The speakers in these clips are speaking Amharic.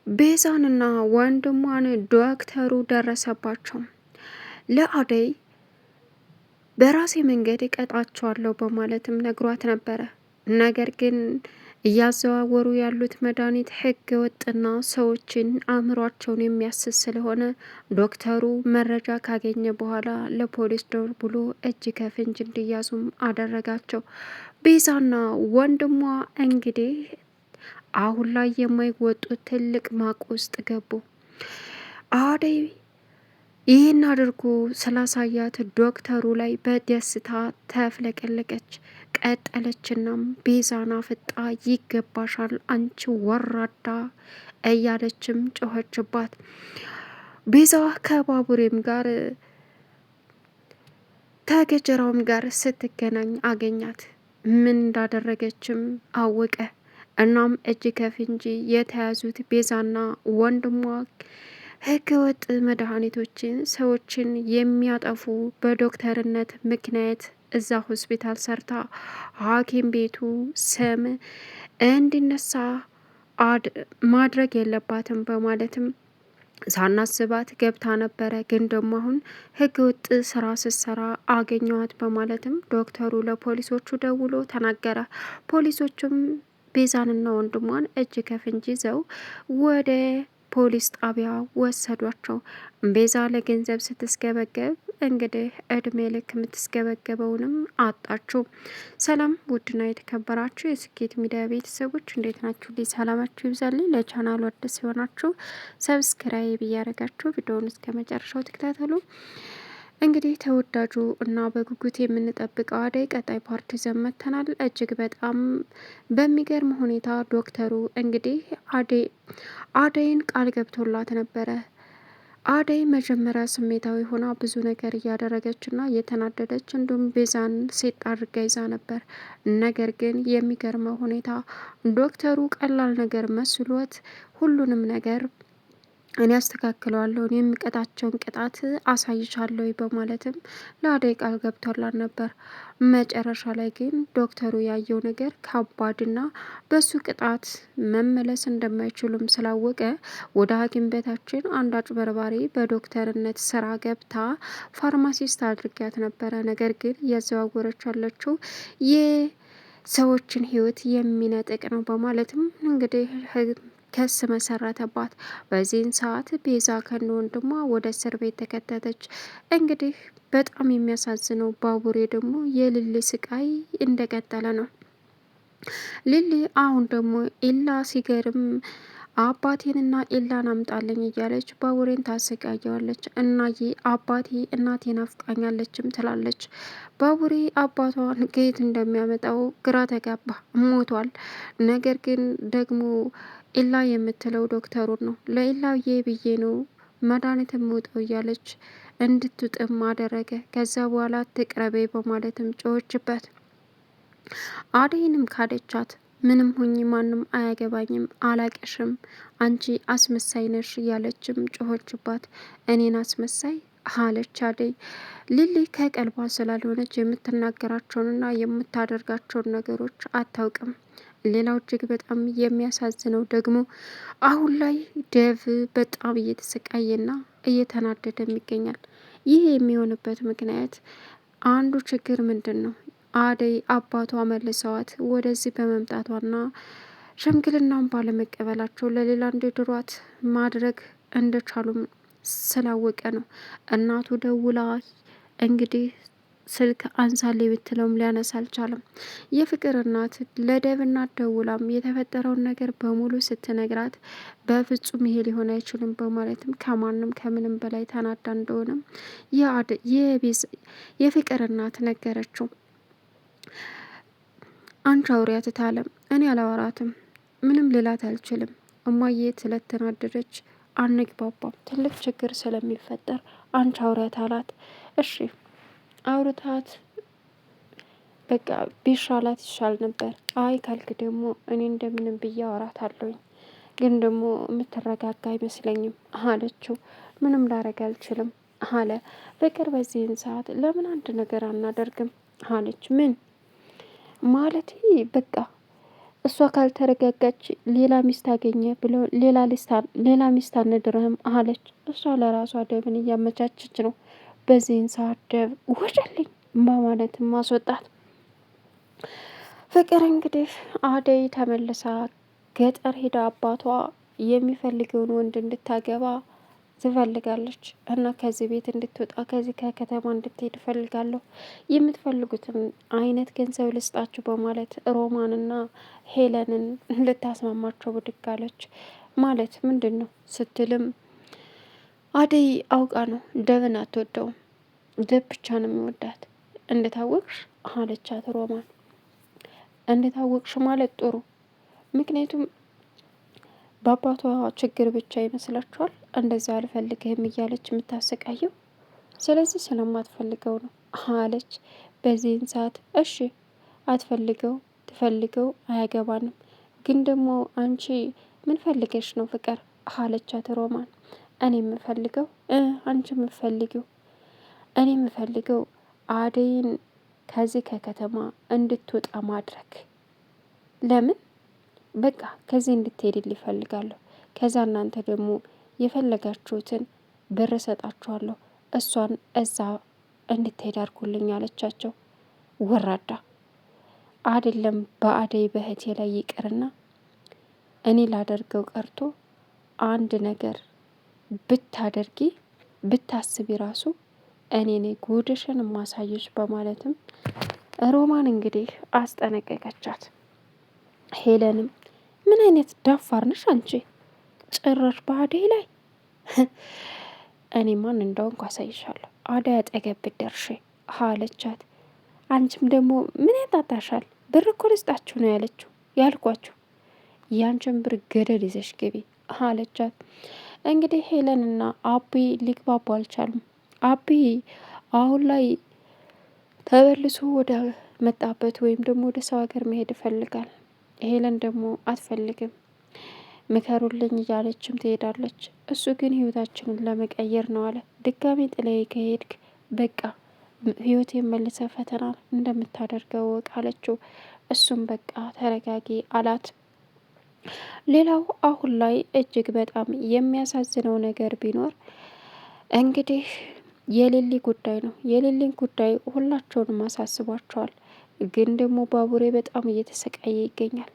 ቤዛንና ወንድሟን ዶክተሩ ደረሰባቸው። ለአደይ በራሴ መንገድ እቀጣቸዋለሁ በማለትም ነግሯት ነበረ። ነገር ግን እያዘዋወሩ ያሉት መድኃኒት ህገ ወጥና ሰዎችን አእምሯቸውን የሚያስስ ስለሆነ ዶክተሩ መረጃ ካገኘ በኋላ ለፖሊስ ደውሎ እጅ ከፍንጅ እንዲያዙም አደረጋቸው። ቤዛና ወንድሟ እንግዲህ አሁን ላይ የማይወጡት ትልቅ ማቅ ውስጥ ገቡ። አደይ ይህን አድርጎ ስላሳያት ዶክተሩ ላይ በደስታ ተፍለቀለቀች። ቀጠለችናም ቤዛና ፍጣ ይገባሻል አንቺ ወራዳ እያለችም ጮኸችባት። ቤዛ ከባቡሬም ጋር ከገጀራውም ጋር ስትገናኝ አገኛት። ምን እንዳደረገችም አወቀ። እናም እጅ ከፍንጅ የተያዙት ቤዛና ወንድሟ ህገወጥ መድኃኒቶችን ሰዎችን የሚያጠፉ በዶክተርነት ምክንያት እዛ ሆስፒታል ሰርታ ሐኪም ቤቱ ስም እንዲነሳ ማድረግ የለባትም በማለትም ሳናስባት ገብታ ነበረ። ግን ደግሞ አሁን ህገ ወጥ ስራ ስትሰራ አገኘዋት በማለትም ዶክተሩ ለፖሊሶቹ ደውሎ ተናገረ። ፖሊሶቹም ቤዛንና ወንድሟን እጅ ከፍንጅ ይዘው ወደ ፖሊስ ጣቢያ ወሰዷቸው። ቤዛ ለገንዘብ ስትስገበገብ እንግዲህ እድሜ ልክ የምትስገበገበውንም አጣችው። ሰላም ውድና የተከበራችሁ የስኬት ሚዲያ ቤተሰቦች እንዴት ናችሁ? ሰላማችሁ ይብዛልኝ። ለቻናሉ አዲስ ሲሆናችሁ ሰብስክራይብ እያደረጋችሁ ቪዲዮውን እስከ መጨረሻው ተከታተሉ። እንግዲህ ተወዳጁ እና በጉጉት የምንጠብቀው አደይ ቀጣይ ፓርቲ ዘመተናል። እጅግ በጣም በሚገርም ሁኔታ ዶክተሩ እንግዲህ አደይን ቃል ገብቶላት ነበረ። አደይ መጀመሪያ ስሜታዊ ሆና ብዙ ነገር እያደረገች እና እየተናደደች እንዲሁም ቤዛን ሴት አድርጋ ይዛ ነበር። ነገር ግን የሚገርመው ሁኔታ ዶክተሩ ቀላል ነገር መስሎት ሁሉንም ነገር እኔ አስተካክለዋለሁ የሚቀጣቸውን ቅጣት አሳይቻለሁ በማለትም ለአደይ ቃል ገብቶላት ነበር። መጨረሻ ላይ ግን ዶክተሩ ያየው ነገር ከባድና በሱ ቅጣት መመለስ እንደማይችሉም ስላወቀ ወደ ሐኪም ቤታችን አንድ አጭበርባሪ በዶክተርነት ስራ ገብታ ፋርማሲስት አድርጊያት ነበረ። ነገር ግን እያዘዋወረች ያለችው የሰዎችን ሕይወት የሚነጥቅ ነው በማለትም እንግዲህ ክስ መሰረተባት። በዚህን ሰዓት ቤዛ ከነ ወንድሟ ወደ እስር ቤት ተከተተች። እንግዲህ በጣም የሚያሳዝነው ባቡሬ ደግሞ የልል ስቃይ እንደቀጠለ ነው። ሊሊ አሁን ደግሞ ኤላ ሲገርም አባቴንና ኤላን አምጣለኝ እያለች ባቡሬን ታሰቃየዋለች። እናዬ አባቴ እናቴ ናፍቃኛለችም ትላለች። ባቡሬ አባቷን ከየት እንደሚያመጣው ግራ ተጋባ፣ ሞቷል። ነገር ግን ደግሞ ኤላ የምትለው ዶክተሩን ነው። ለኤላዬ ብዬ ነው መድኃኒት የምውጠው እያለች እንድትጥም አደረገ። ከዛ በኋላ ትቅረቤ በማለትም ጮኸችበት። አደይንም ካደቻት። ምንም ሁኚ ማንም አያገባኝም፣ አላቀሽም፣ አንቺ አስመሳይ ነሽ እያለችም ጮኸችባት። እኔን አስመሳይ አለች አደይ። ሊሊ ከቀልቧ ስላልሆነች የምትናገራቸውንና የምታደርጋቸውን ነገሮች አታውቅም። ሌላው እጅግ በጣም የሚያሳዝነው ደግሞ አሁን ላይ ዴቭ በጣም እየተሰቃየና እየተናደደም ይገኛል። ይህ የሚሆንበት ምክንያት አንዱ ችግር ምንድን ነው? አደይ አባቷ መልሰዋት ወደዚህ በመምጣቷና ሽምግልናውን ባለመቀበላቸው ለሌላ እንዲድሯት ማድረግ እንደቻሉም ስላወቀ ነው። እናቱ ደውላ እንግዲህ ስልክ አንሳሌ ብትለውም ሊያነሳ አልቻለም። የፍቅር እናት ለደብ እናት ደውላም የተፈጠረውን ነገር በሙሉ ስትነግራት በፍጹም ይሄ ሊሆን አይችልም በማለትም ከማንም ከምንም በላይ ተናዳ እንደሆነም የፍቅር እናት ነገረችው። አንቺ አውሪያት ታለም፣ እኔ አላወራትም፣ ምንም ልላት አልችልም። እማዬ ስለተናደደች አንግባባም፣ ትልቅ ችግር ስለሚፈጠር አንቺ አውሪያት አላት። እሺ አውርታት በቃ ቢሻላት ይሻል ነበር። አይ ካልክ ደግሞ እኔ እንደምንም ብዬ አወራታለሁኝ፣ ግን ደግሞ የምትረጋጋ አይመስለኝም አለችው። ምንም ላረግ አልችልም አለ ፍቅር። በዚህን ሰዓት ለምን አንድ ነገር አናደርግም አለች። ምን ማለት በቃ እሷ ካልተረጋጋች ሌላ ሚስት አገኘ ብሎ ሌላ ሚስት አንድርህም አለች። እሷ ለራሷ ደብን እያመቻቸች ነው። በዚህን ሰዓት ደብ ውጭልኝ በማለትም ማስወጣት። ፍቅር እንግዲህ አደይ ተመልሳ ገጠር ሄዳ አባቷ የሚፈልገውን ወንድ እንድታገባ ትፈልጋለች እና ከዚህ ቤት እንድትወጣ ከዚህ ከከተማ እንድትሄድ እፈልጋለሁ፣ የምትፈልጉትን አይነት ገንዘብ ልስጣችሁ በማለት ሮማንና ሄለንን ልታስማማቸው ብድግ አለች። ማለት ምንድን ነው ስትልም አደይ አውቃ ነው ደብን አትወደውም፣ ደብ ብቻ ነው የሚወዳት እንደታወቅሽ አለቻት ሮማን። እንደታወቅሽ ማለት ጥሩ፣ ምክንያቱም በአባቷ ችግር ብቻ ይመስላችኋል እንደዛ አልፈልግህም እያለች የምታሰቃየው? ስለዚህ ስለማትፈልገው ነው አለች። በዚህን ሰዓት እሺ አትፈልገው ትፈልገው አያገባንም፣ ግን ደግሞ አንቺ ምን ፈልገሽ ነው ፍቅር አለቻት ሮማን። እኔ የምፈልገው አንቺ የምፈልጊው እኔ የምፈልገው አደይን ከዚህ ከከተማ እንድትወጣ ማድረግ። ለምን በቃ ከዚህ እንድትሄድልኝ እፈልጋለሁ። ከዛ እናንተ ደግሞ የፈለጋችሁትን ብር እሰጣችኋለሁ፣ እሷን እዛ እንድትሄድ አድርጉልኝ አለቻቸው። ወራዳ አይደለም በአደይ በህቴ ላይ ይቅርና እኔ ላደርገው ቀርቶ አንድ ነገር ብታደርጊ ብታስቢ ራሱ እኔ ነኝ ጉድሽን ማሳየሽ በማለትም ሮማን እንግዲህ አስጠነቀቀቻት። ሄለንም ምን አይነት ደፋር ነሽ አንቺ ጭራሽ በአደይ ላይ እኔ ማን እንደሆንኩ አሳይሻለሁ፣ አደይ አጠገብ ብትደርሺ አለቻት። አንቺም ደግሞ ምን ያጣጣሻል ብር እኮ ልስጣችሁ ነው ያልኳችሁ፣ ያንቺን ብር ገደል ይዘሽ ግቢ አለቻት። እንግዲህ ሄለንና አቢ ሊግባቡ አልቻሉም። አቢ አሁን ላይ ተመልሶ ወደ መጣበት ወይም ደግሞ ወደ ሰው ሀገር መሄድ ይፈልጋል። ሄለን ደግሞ አትፈልግም። ምከሩልኝ እያለችም ትሄዳለች። እሱ ግን ህይወታችንን ለመቀየር ነው አለ። ድጋሜ ጥለይ ከሄድክ በቃ ህይወቴን መልሰ ፈተና እንደምታደርገው ወቅ አለችው። እሱም በቃ ተረጋጊ አላት። ሌላው አሁን ላይ እጅግ በጣም የሚያሳዝነው ነገር ቢኖር እንግዲህ የሌሊ ጉዳይ ነው። የሌሊን ጉዳይ ሁላቸውንም አሳስቧቸዋል። ግን ደግሞ ባቡሬ በጣም እየተሰቃየ ይገኛል።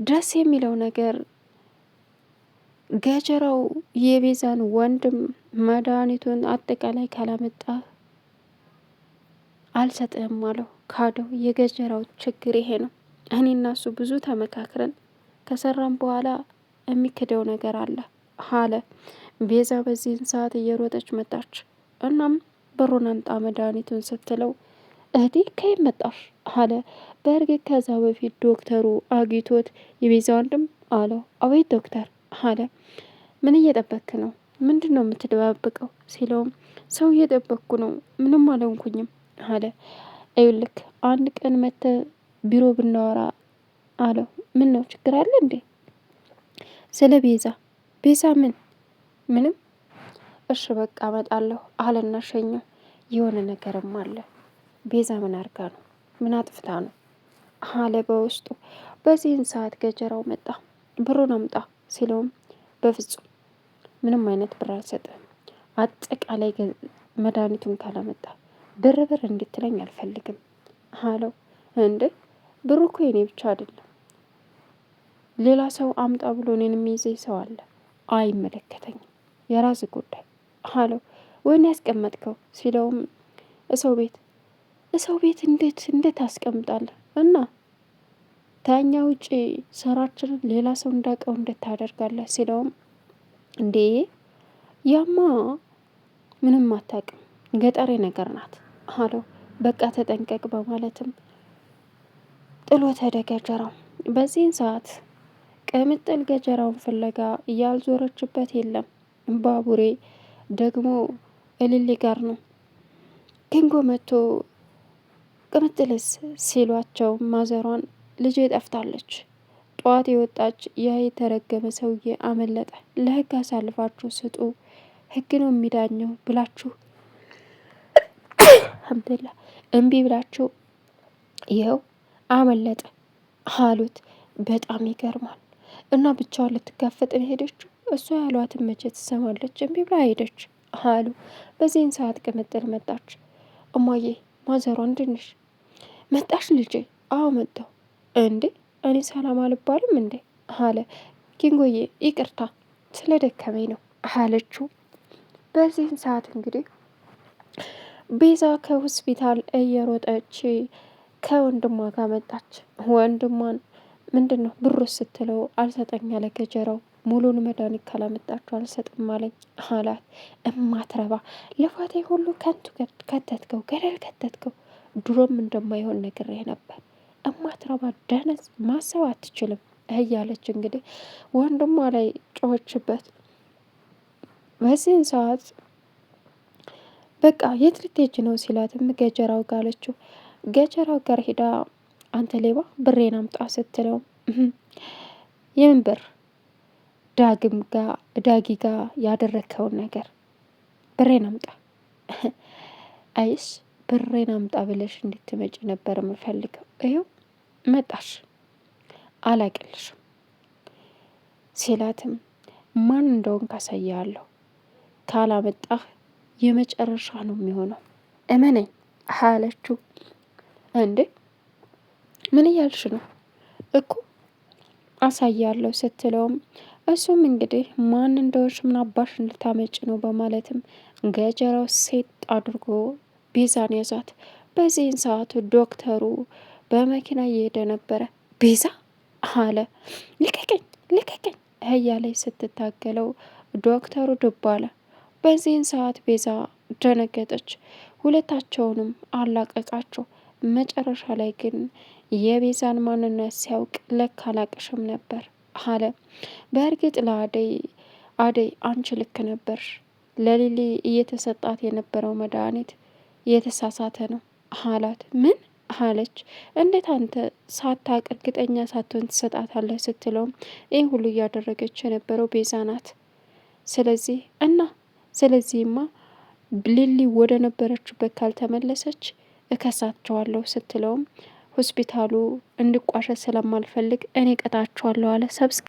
ደስ የሚለው ነገር ገጀራው የቤዛን ወንድም መድኃኒቱን አጠቃላይ ካላመጣ አልሰጥህም አለው። ካደው። የገጀራው ችግር ይሄ ነው። እኔ እና እሱ ብዙ ተመካክረን ከሰራም በኋላ የሚክደው ነገር አለ። ቤዛ በዚህን ሰዓት እየሮጠች መጣች። እናም በሩን አምጣ መድኃኒቱን ስትለው እህቴ ከየት መጣሽ አለ። በእርግጥ ከዛ በፊት ዶክተሩ አግኝቶት የቤዛ ወንድም አለው። አቤት ዶክተር አለ። ምን እየጠበክ ነው? ምንድን ነው የምትደባብቀው ሲለውም ሰው እየጠበቅኩ ነው፣ ምንም አልሆንኩኝም አለ። ይኸውልህ አንድ ቀን መተህ ቢሮ ብናወራ አለው። ምን ነው ችግር አለ እንዴ? ስለ ቤዛ ምንም እሺ በቃ እመጣለሁ አለና ሸኘው። የሆነ ነገርም አለ። ቤዛ ምን አርጋ ነው? ምን አጥፍታ ነው አለ በውስጡ። በዚህን ሰዓት ገጀራው መጣ። ብሩን አምጣ ሲለውም በፍጹም ምንም አይነት ብር አልሰጥም፣ አጠቃላይ መድኃኒቱን ካላመጣ ብር እንድትለኝ አልፈልግም አለው። እንዴ ብሩ እኮ የኔ ብቻ አይደለም፣ ሌላ ሰው አምጣ ብሎ እኔን የሚይዘኝ ሰው አለ፣ አይመለከተኝም፣ የራስ ጉዳይ አለው። ወይን ያስቀመጥከው ሲለውም እሰው ቤት እንዴት አስቀምጣለህ እና ታኛ ውጪ ስራችንን ሌላ ሰው እንዳውቀው እንዴት ታደርጋለህ ሲለውም እንዴ ያማ ምንም አታውቅም ገጠሬ ነገር ናት አለው። በቃ ተጠንቀቅ በማለትም ጥሎ ተደ ገጀራው። በዚህን ሰዓት ቅምጥል ገጀራውን ፍለጋ ያልዞረችበት የለም። ባቡሬ ደግሞ እልሌ ጋር ነው። ኪንጎ መጥቶ ቅምጥልስ ሲሏቸው ማዘሯን ልጄ ጠፍታለች፣ ጠዋት የወጣች ያ የተረገመ ሰውዬ አመለጠ፣ ለህግ አሳልፋችሁ ስጡ፣ ህግ ነው የሚዳኘው ብላችሁ አልሐምዱሊላህ እምቢ ብላችሁ ይኸው አመለጠ አሉት። በጣም ይገርማል። እና ብቻዋን ልትጋፈጥ ሄደችው። እሷ ያሏትን መቼ ትሰማለች? እምቢ ብላ ሄደች አሉ። በዚህን ሰዓት ቅምጥል መጣች። እማዬ ማዘሯ እንድንሽ መጣሽ ልጄ? አዎ መጣሁ። እንዴ እኔ ሰላም አልባልም እንዴ አለ። ኪንጎዬ ይቅርታ ስለ ደከመኝ ነው አለችው። በዚህን ሰዓት እንግዲህ ቤዛ ከሆስፒታል እየሮጠች ከወንድሟ ጋር መጣች። ወንድሟን ምንድን ነው ብሩ ስትለው አልሰጠኝ አለ ገጀራው። ሙሉን መድኃኒት ካላመጣችሁ አልሰጥም አለኝ አላት። እማትረባ ልፋቴ ሁሉ ከንቱ ከተትከው፣ ገደል ከተትከው። ድሮም እንደማይሆን ነግሬህ ነበር። እማትረባ ደነዝ፣ ማሰብ አትችልም እያለች እንግዲህ ወንድሟ ላይ ጮኸችበት። በዚህን ሰዓት በቃ የት ልትሄጂ ነው ሲላትም ገጀራው ጋር አለችው። ገጀራው ጋር ሄዳ አንተ ሌባ ብሬን አምጣ ስትለው የምን ብር? ዳጊ ጋ ያደረግከውን ነገር ብሬን አምጣ። አይሽ ብሬን አምጣ ብለሽ እንድትመጪ ነበር የምፈልገው። ይኸው መጣሽ፣ አላቅልሽም ሲላትም ማን እንደሆን ካሳያለሁ፣ ካላመጣህ የመጨረሻ ነው የሚሆነው፣ እመነኝ አለችው። እንዴ ምን እያልሽ ነው እኮ አሳያለሁ ስትለውም እሱም እንግዲህ ማን እንደሆንሽ ምን አባሽ እንድታመጭ ነው በማለትም ገጀራው ሴት አድርጎ ቤዛን ያዛት። በዚህን ሰዓት ዶክተሩ በመኪና እየሄደ ነበረ። ቤዛ አለ። ልቀቀኝ ልቀቀኝ እያለች ስትታገለው ዶክተሩ ድብ አለ። በዚህን ሰዓት ቤዛ ደነገጠች። ሁለታቸውንም አላቀቃቸው። መጨረሻ ላይ ግን የቤዛን ማንነት ሲያውቅ ለካ አላቅሽም ነበር አለ። በእርግጥ ለአደይ አንቺ ልክ ነበርሽ፣ ለሊሊ እየተሰጣት የነበረው መድኃኒት እየተሳሳተ ነው አላት። ምን አለች? እንዴት አንተ ሳታቅ እርግጠኛ ሳትሆን ትሰጣታለህ? ስትለውም ይህ ሁሉ እያደረገች የነበረው ቤዛ ናት። ስለዚህማ ሊሊ ወደ ነበረችበት ካልተመለሰች እከሳቸዋለሁ ስትለውም ሆስፒታሉ እንድቋሸት ስለማልፈልግ እኔ ቀጣቸዋለሁ አለ።